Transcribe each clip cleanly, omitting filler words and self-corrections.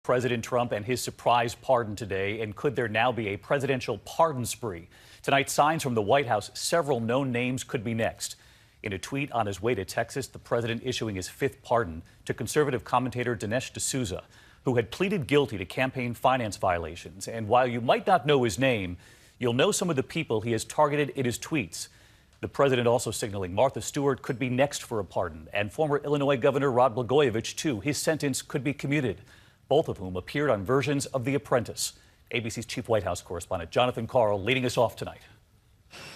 President Trump and his surprise pardon today, and could there now be a presidential pardon spree? Tonight, signs from the White House, several known names could be next. In a tweet on his way to Texas, the president issuing his fifth pardon to conservative commentator Dinesh D'Souza, who had pleaded guilty to campaign finance violations. And while you might not know his name, you'll know some of the people he has targeted in his tweets. The president also signaling Martha Stewart could be next for a pardon, and former Illinois Governor Rod Blagojevich, too. His sentence could be commuted, both of whom appeared on versions of The Apprentice. ABC's chief White House correspondent Jonathan Karl leading us off tonight.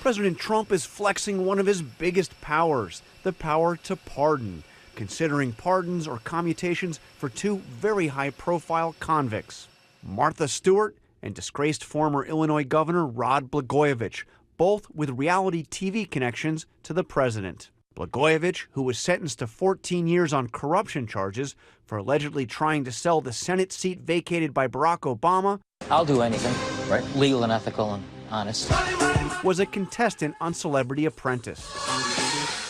President Trump is flexing one of his biggest powers, the power to pardon, considering pardons or commutations for two very high-profile convicts, Martha Stewart and disgraced former Illinois Governor Rod Blagojevich, both with reality TV connections to the president. Blagojevich, who was sentenced to 14 years on corruption charges for allegedly trying to sell the Senate seat vacated by Barack Obama, I'll do anything, right? Legal and ethical and honest, was a contestant on Celebrity Apprentice.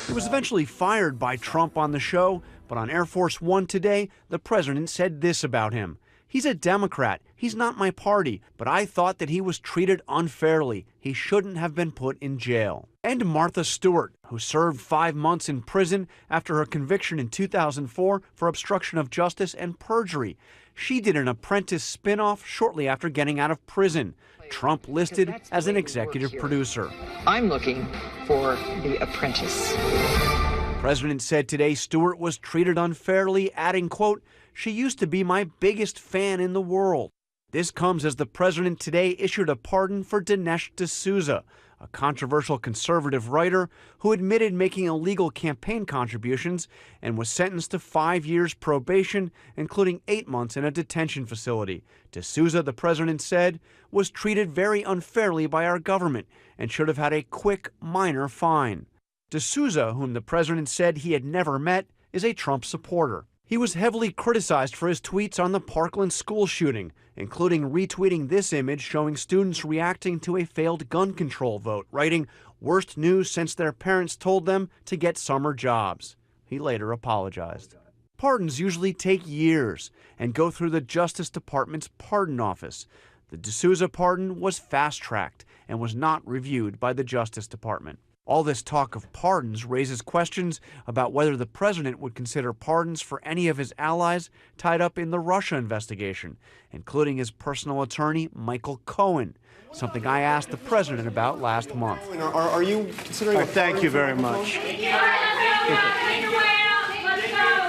He was eventually fired by Trump on the show, but on Air Force One today, the president said this about him. He's a Democrat. He's not my party, but I thought that he was treated unfairly. He shouldn't have been put in jail. And Martha Stewart, who served 5 months in prison after her conviction in 2004 for obstruction of justice and perjury. She did an Apprentice spin-off shortly after getting out of prison. Trump listed as an executive producer. I'm looking for The Apprentice. The president said today Stewart was treated unfairly, adding, quote, "She used to be my biggest fan in the world." This comes as the president today issued a pardon for Dinesh D'Souza, a controversial conservative writer who admitted making illegal campaign contributions and was sentenced to 5 years probation, including 8 months in a detention facility. D'Souza, the president said, was treated very unfairly by our government and should have had a quick, minor fine. D'Souza, whom the president said he had never met, is a Trump supporter. He was heavily criticized for his tweets on the Parkland school shooting, including retweeting this image showing students reacting to a failed gun control vote, writing, "Worst news since their parents told them to get summer jobs." He later apologized. Pardons usually take years and go through the Justice Department's pardon office. The D'Souza pardon was fast-tracked and was not reviewed by the Justice Department. All this talk of pardons raises questions about whether the president would consider pardons for any of his allies tied up in the Russia investigation, including his personal attorney, Michael Cohen, something I asked the president about last month. Are you considering Thank you very much.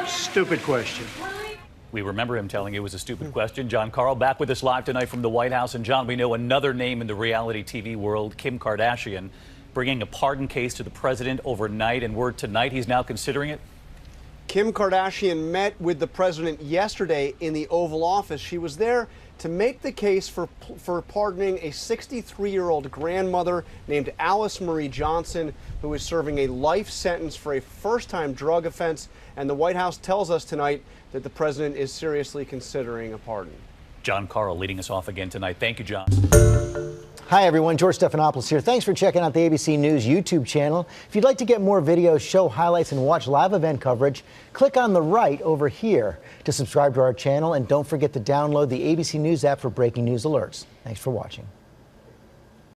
Stupid question. We remember him telling you it was a stupid question. John Karl back with us live tonight from the White House. And John, we know another name in the reality TV world, Kim Kardashian, bringing a pardon case to the president overnight, and word tonight he's now considering it. Kim Kardashian met with the president yesterday in the Oval Office. She was there to make the case for pardoning a 63-year-old grandmother named Alice Marie Johnson, who is serving a life sentence for a first-time drug offense. And the White House tells us tonight that the president is seriously considering a pardon. John Karl leading us off again tonight. Thank you, John. Hi, everyone. George Stephanopoulos here. Thanks for checking out the ABC News YouTube channel. If you'd like to get more videos, show highlights, and watch live event coverage, click on the right over here to subscribe to our channel. And don't forget to download the ABC News app for breaking news alerts. Thanks for watching.